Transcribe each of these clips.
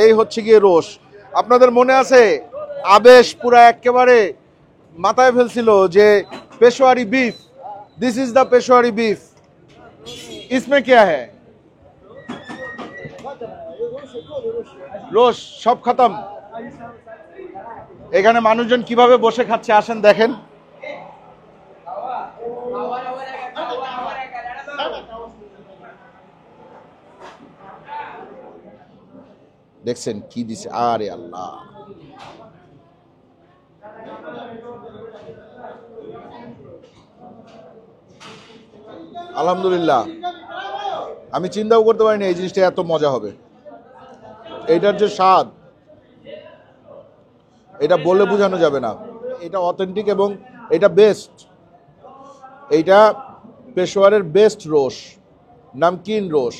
এই হচ্ছে গিয়ে রোশ। আপনাদের মনে আছে আবেশ পুরা একেবারে মাথায় ফেলছিল যে Peshawari beef, this is the Peshawari beef, इसमें क्या है রোশ সব খতম। এখানে মানুষজন কিভাবে বসে খাচ্ছে আসেন দেখেন। দেখছেন কি দিছে, আরে আল্লাহ। আলহামদুলিল্লাহ, আমি চিন্তাও করতে পারিনি এই জিনিসটা এত মজা হবে। এইটার যে স্বাদ এটা বলে বোঝানো যাবে না। এটা অথেন্টিক এবং এটা বেস্ট। এইটা পেশোয়ারের বেস্ট রোশ, নামকিন রোশ।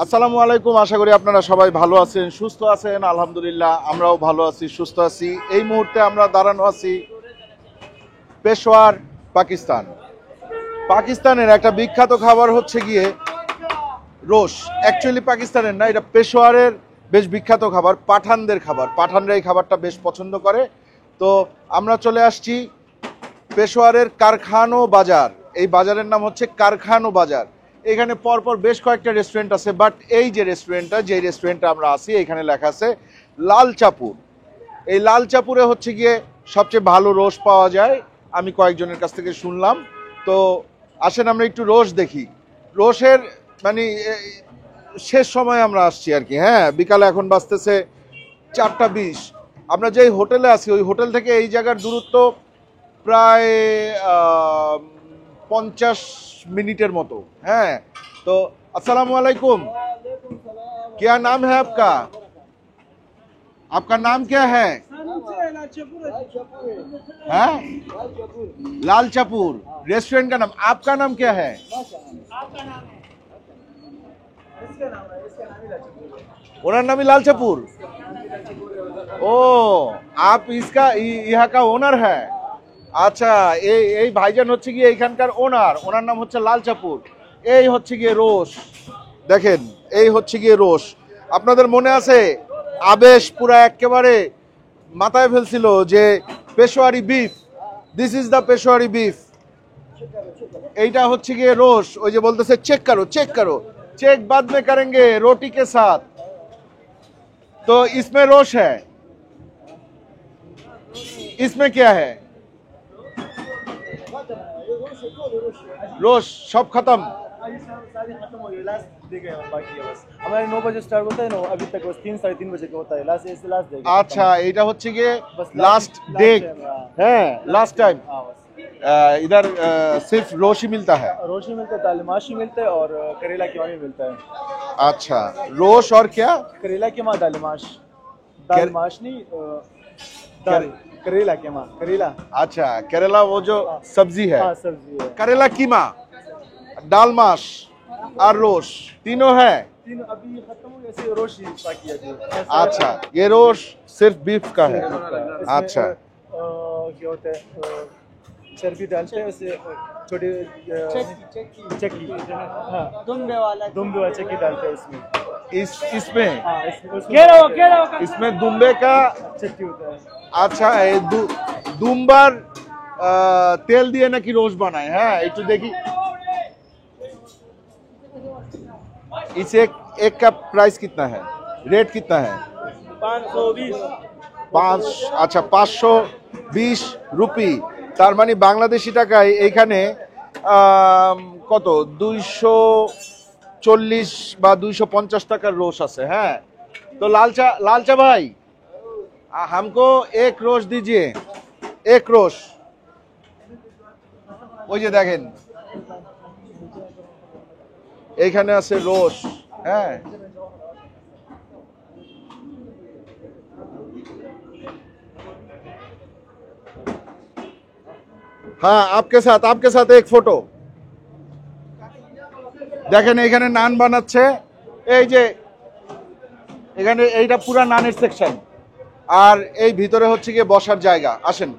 আসসালামু আলাইকুম, আশা করি আপনারা সবাই ভালো আছেন, সুস্থ আছেন। আলহামদুলিল্লাহ আমরাও ভালো আছি, সুস্থ আছি। এই মুহূর্তে আমরা দাঁড়ানো আছি পেশোয়ার, পাকিস্তান। পাকিস্তানের একটা বিখ্যাত খাবার হচ্ছে গিয়ে রোশ। অ্যাকচুয়ালি পাকিস্তানের না, এটা পেশোয়ারের বেশ বিখ্যাত খাবার, পাঠানদের খাবার। পাঠানরা এই খাবারটা বেশ পছন্দ করে। তো আমরা চলে আসছি পেশোয়ারের কারখানো বাজার। এই বাজারের নাম হচ্ছে কারখানো বাজার। এখানে পরপর বেশ কয়েকটা রেস্টুরেন্ট আছে, বাট এই যে রেস্টুরেন্টটা আমরা আছি এখানে লেখা আছে লাল চাপুর। এই লাল চাপুরে হচ্ছে গিয়ে সবচেয়ে ভালো রোশ পাওয়া যায়, আমি কয়েকজনের কাছ থেকে শুনলাম। তো আসেন আমরা একটু রোশ দেখি। রোশের মানে শেষ সময় আমরা আসছি আর কি। হ্যাঁ, বিকালে এখন বাজতেছে 4টা 20। আমরা যেই হোটেলে আছি ওই হোটেল থেকে এই জায়গার দূরত্ব প্রায় 50 मिनटेर मतो। हैं तो अस्सलाम वालेकुम, क्या नाम है आपका? आपका नाम क्या है? हैं? लाल चापुर रेस्टोरेंट का नाम। आपका नाम क्या है? ओनर नाम ही लाल चापुर। ओ, आप इसका यहाँ का ओनर है? আচ্ছা, এই ভাইজান হচ্ছে গিয়ে এইখানকার ওনার। ওনার নাম হচ্ছে লাল চাপুর। এই হচ্ছে গিয়ে রোশ, দেখেন এই হচ্ছে গিয়ে রোশ। আপনাদের মনে আছে আবেশ পুরা একেবারে মাথায় ফেলছিল যে Peshawari beef, this is the Peshawari beef, এইটা হচ্ছে গিয়ে রোশ। ওই যে বলতেছে চেক করো চেক করো, চেক बाद में करेंगे रोटी के साथ। तो इसमें रोश है, इसमें क्या है? रोश सब खत्म। हमारे 9 बजे स्टार्ट होता है ना, अभी तक बस 3-3:30 बजे का होता है। Last day. अच्छा, এটা হচ্ছে গিয়ে लास्ट डे है, लास्ट टाइम। इधर सिर्फ रोश ही मिलता है? रोश ही मिलता है, दालमाश ही मिलता है और करेला कीमा भी मिलता है। अच्छा, रोश और क्या? करेला कीमा, दालमाश। दालमाश नहीं, करेला कीमा, करेला। अच्छा, करेला वो जो सब्जी है। हाँ, सब्जी है। करेला कीमा, दाल माश और रोश तीनों है। तीन अभी खत्म हो गए, रोश ही बाकी है। अच्छा, ये रोश सिर्फ बीफ का है। अच्छा, क्या होता है, चर्बी डालते हैं उसे, छोटी चक्की, हाँ, दुम्बे वाला चक्की डालते हैं इसमें। इसमें इसमें दुम्बे का चक्की होता है। अच्छा, दुम्बर तेल दिए ना कि रोश बनाए हैं, एक देखी। इस एक का प्राइस कितना है, रेट कितना है? 520। अच्छा, 520 রুপি। তার মানে বাংলাদেশি টাকায় এইখানে কত 240 বা 250 টাকার রোশ আছে। হ্যাঁ, तो लालचा भाई हमको एक रोश दीजिए। এক রোশ, ওই যে দেখেন এইখানে আছে রোশ। হ্যাঁ, হ্যাঁ, आपके साथ एक फोटो। দেখেন এখানে নান বানাচ্ছে, এই যে এখানে এইটা পুরা নানের সেকশন, আর এই ভিতরে হচ্ছে গিয়ে বসার জায়গা। আসেন,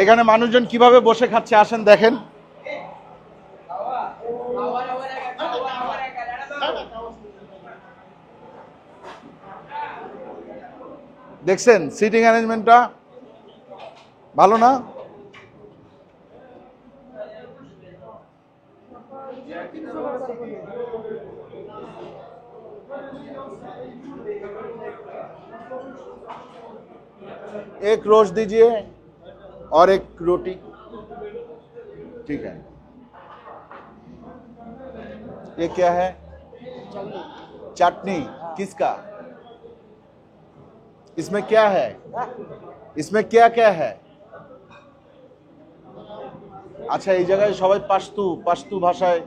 এখানে মানুষজন কিভাবে বসে খাচ্ছে আসেন দেখেন। দেখছেন সিটিং অ্যারেঞ্জমেন্টটা ভালো না? एक रोज दीजिए और एक रोटी, ठीक है। ये क्या है? चटनी। किसका? इसमें क्या है? इसमें क्या क्या है? আচ্ছা, এই জায়গায় সবাই পাশতু ভাষায়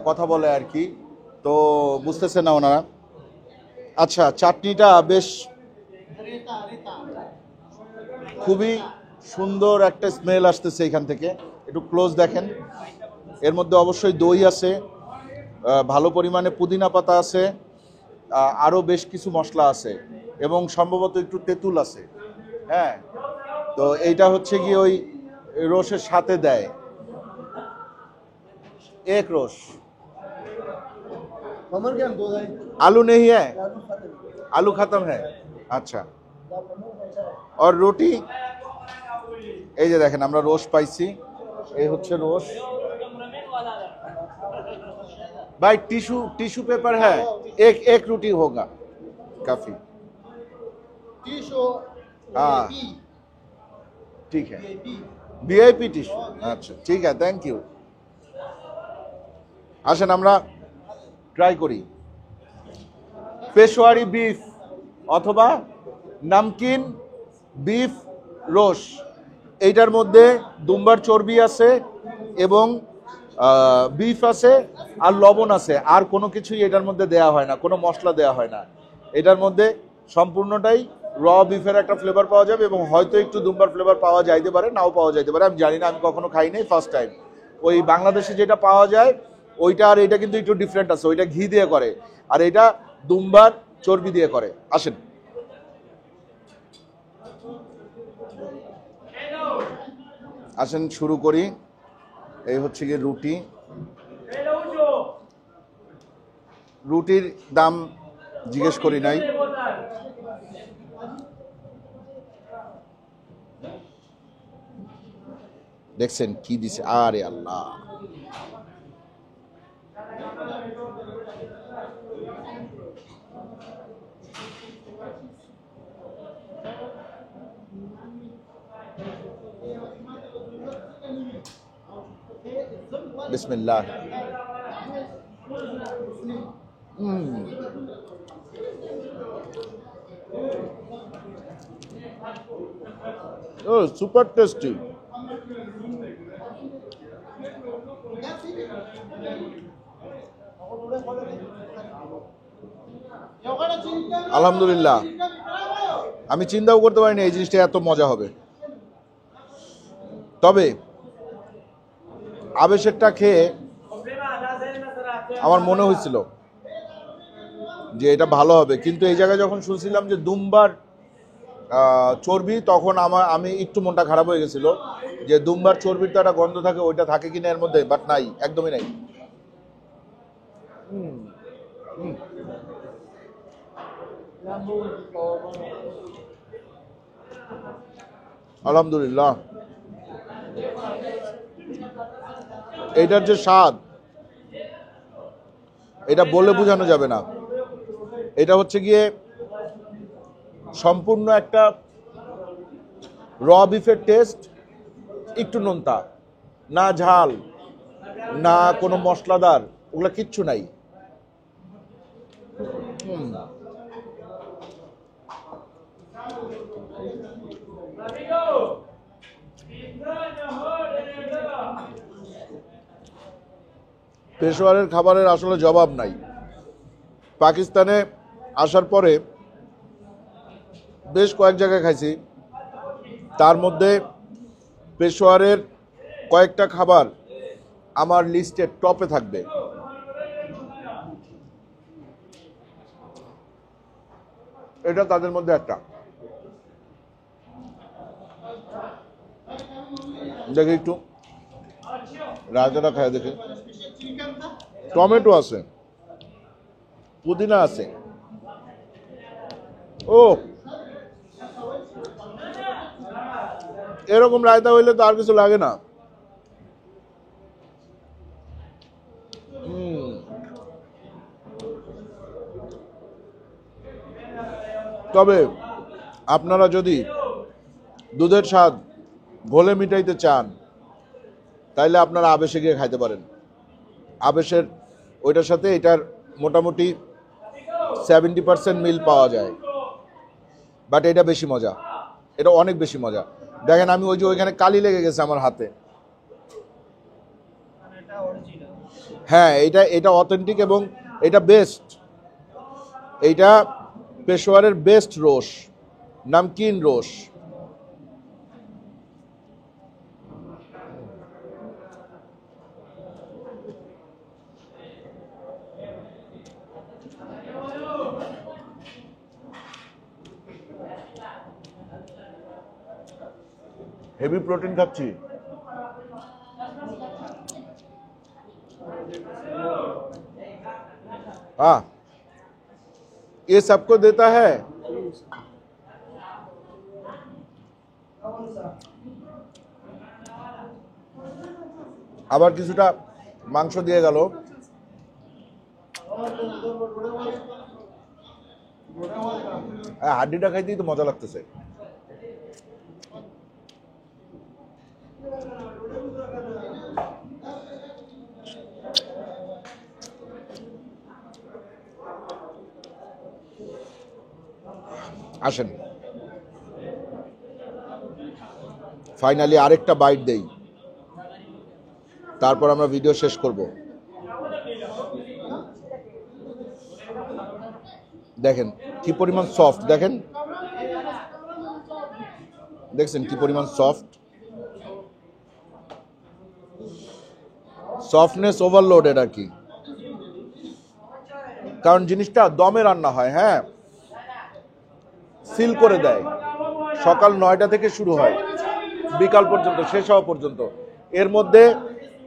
কথা বলে আর কি, তো বুঝতেছে না ওনারা। আচ্ছা, চাটনিটা বেশ খুবই সুন্দর একটা স্মেল আসতেছে এখান থেকে, একটু ক্লোজ দেখেন। এর মধ্যে অবশ্যই দই আছে, ভালো পরিমাণে পুদিনা পাতা আছে, আরও বেশ কিছু মশলা আছে এবং সম্ভবত একটু তেঁতুল আছে। হ্যাঁ, তো এইটা হচ্ছে কি ওই রোশের সাথে দেয়। এক রোশ। आलू नहीं है? आलू खत्म है। अच्छा, और रोटी? এই যে দেখেন আমরা রোশ পাইছি, এই হচ্ছে রোশ। भाई टिश्यू पेपर है? एक रोटी होगा काफी। हाँ, ठीक है, वीआईपी टिश्यू। अच्छा, ठीक है, थैंक यू। আসেন আমরা ট্রাই করি পেশোয়ারি বিফ অথবা নামকিন বিফ রোশ। এইটার মধ্যে দুম্বার চর্বি আছে এবং বিফ আছে আর লবণ আছে, আর কোনো কিছুই এটার মধ্যে দেয়া হয় না, কোনো মশলা দেয়া হয় না। এটার মধ্যে সম্পূর্ণটাই র বিফের একটা ফ্লেভার পাওয়া যাবে এবং হয়তো একটু দুম্বার ফ্লেভার পাওয়া যাইতে পারে, নাও পাওয়া যাইতে পারে, আমি জানি না, আমি কখনো খাই নাই, ফার্স্ট টাইম। ওই বাংলাদেশে যেটা পাওয়া যায় ওইটা আর এটা কিন্তু একটু ডিফারেন্ট আছে, ওইটা ঘি দিয়ে করে আর এটা দুম্বার চর্বি দিয়ে করে। আসেন, আসেন শুরু করি। এই হচ্ছে গিয়ে রুটি, রুটির দাম জিজ্ঞেস করি নাই। দেখছেন কি দিছে, আরে আল্লাহ। बिस्मिल्लाह। Super tasty. আলহামদুলিল্লাহ, আমি চিন্তাও করতে পারিনি এই জিনিসটা এত মজা হবে। তবে আবেশেরটা খেয়ে আমার মনে হয়েছিল যে এটা ভালো হবে, কিন্তু এই জায়গায় যখন শুনছিলাম যে দুম্বার চর্বি, তখন আমি একটু মনটা খারাপ হয়ে গেছিল যে দুম্বার চর্বির তো একটা গন্ধ থাকে, ওইটা থাকে কিনা এর মধ্যে, বাট নাই, একদমই নাই। আলহামদুলিল্লাহ, এইটার যে স্বাদ এটা বলে বোঝানো যাবে না। এটা হচ্ছে গিয়ে সম্পূর্ণ একটা র বিফের টেস্ট, একটু নোনতা, না ঝাল, না কোনো মশলাদার, ওগুলো কিচ্ছু নাই। পেশোয়ারের খাবারের আসলে জবাব নাই। পাকিস্তানে আসার পরে বেশ কয়েক জায়গায় খাইছি, তার মধ্যে পেশোয়ারের কয়েকটা খাবার আমার লিস্টের টপে থাকবে। এটা তাদের মধ্যে একটা। দেখি একটু রায়তাটা খায় দেখি। টমেটো আছে, পুদিনা আছে। ও, এরকম রায়তা হইলে তো আর কিছু লাগে না। তবে আপনারা যদি দুধের স্বাদ ঘোলে মিটাইতে চান তাইলে আপনারা আবেশে গিয়ে খাইতে পারেন। আবেশের ওইটার সাথে এটার মোটামুটি 70% মিল পাওয়া যায়, বাট এটা বেশি মজা, এটা অনেক বেশি মজা। দেখেন আমি ওই যে ওইখানে কালি লেগে গেছে আমার হাতে। হ্যাঁ, এটা অথেন্টিক এবং এটা বেস্ট। এইটা পেশোয়ারের best rosh, namkeen rosh. Heavy protein खाচ্ছি। हाँ, ये सबको देता है। আবার কিছুটা মাংস দিয়ে গেল। হাড্ডিটা খাইতেই তো মজা লাগতেছে। আসেন ফাইনালি আরেকটা বাইট দেই, তারপর আমরা ভিডিও শেষ করব। দেখেন কি পরিমাণ সফট, দেখেন, দেখছেন কি পরিমাণ সফট। সফটনেস ওভারলোডেড আর কি, কারণ জিনিসটা দমে রান্না হয়। হ্যাঁ, সিল করে দেয়। সকাল 9টা থেকে শুরু হয়, বিকাল পর্যন্ত, শেষ হওয়া পর্যন্ত। এর মধ্যে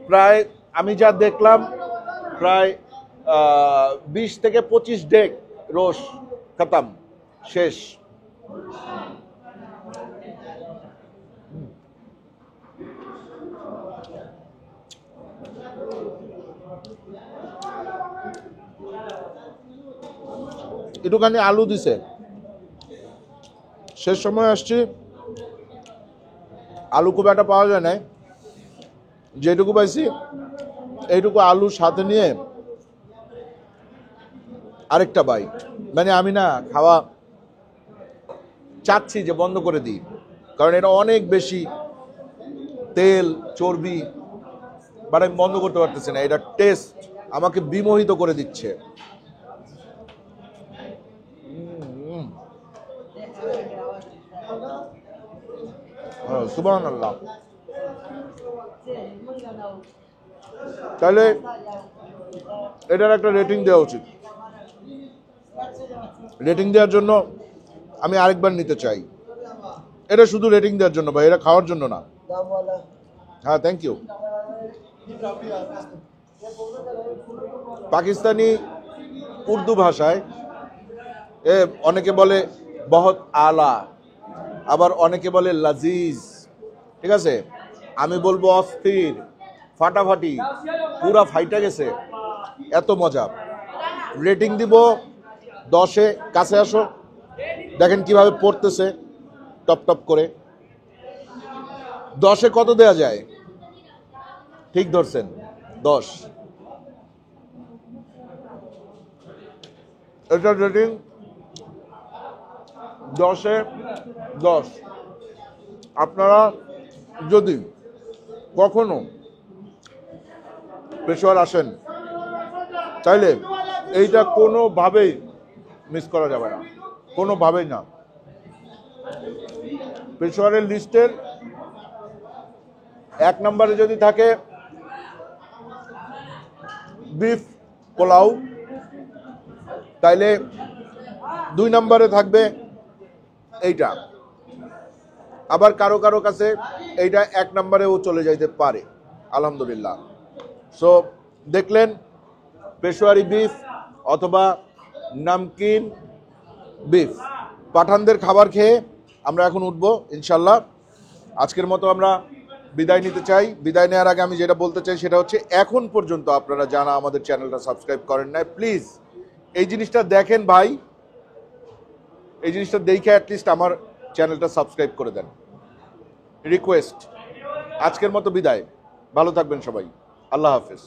প্রায় আমি যা দেখলাম প্রায় 20 থেকে 25 ডেক রোশ খতম, শেষ। একটুখানি আলু দিছে। শেষ সময় আসছি, আলু খুব একটা পাওয়া যায় না, যেটুকু পাইছি এইটুকু আলু সাথে নিয়ে আরেকটা বাইট। মানে আমি না খাওয়া চাচ্ছি যে বন্ধ করে দিই, কারণ এটা অনেক বেশি তেল চর্বি, বাট আমি বন্ধ করতে পারতেছি না। এটা টেস্ট আমাকে বিমোহিত করে দিচ্ছে। সুবহানাল্লাহ। তাহলে এটার একটা রেটিং দেওয়া উচিত। রেটিং দেওয়ার জন্য আমি আরেকবার নিতে চাই। এটা শুধু রেটিং দেওয়ার জন্য ভাই, এটা খাওয়ার জন্য না। হ্যাঁ, থ্যাংক ইউ। পাকিস্তানি উর্দু ভাষায় অনেকে বলে বহুত আলা, আবার অনেকে বলে লাজিজ। ঠিক আছে, আমি বলবো অস্থির, ফাটাফাটি, পুরা ফাইটা গেছে, এত মজা। রেটিং দিব 10-এ। কাছে আসো, দেখেন কিভাবে পড়তেছে টপ টপ করে। 10-এ কত দেয়া যায়? ঠিক ধরছেন, 10। এটার রেটিং 10-এ 10। আপনারা যদি কখনো পেশোয়ার আসেন চাইলে এইটা কোনোভাবেই মিস করা যাবে না, কোনোভাবেই না। পেশোয়ারের লিস্টের 1 নম্বরে যদি থাকে বিফ পোলাও, তাইলে 2 নম্বরে থাকবে এইটা। আবার কারো কারো কাছে এইটা 1 নম্বরেও চলে যাইতে পারে, আলহামদুলিল্লাহ। সো দেখলেন পেশোয়ারি বিফ অথবা নামকিন বিফ, পাঠানদের খাবার খেয়ে আমরা এখন উঠবো ইনশাল্লাহ। আজকের মতো আমরা বিদায় নিতে চাই। বিদায় নেওয়ার আগে আমি যেটা বলতে চাই সেটা হচ্ছে, এখন পর্যন্ত আপনারা যারা আমাদের চ্যানেলটা সাবস্ক্রাইব করেন নাই, প্লিজ এই জিনিসটা দেখেন ভাই, এই জিনিসটা দেখে অ্যাটলিস্ট আমার চ্যানেলটা সাবস্ক্রাইব করে দেন, রিকোয়েস্ট। আজকের মতো বিদায়, ভালো থাকবেন সবাই, আল্লাহ হাফেজ।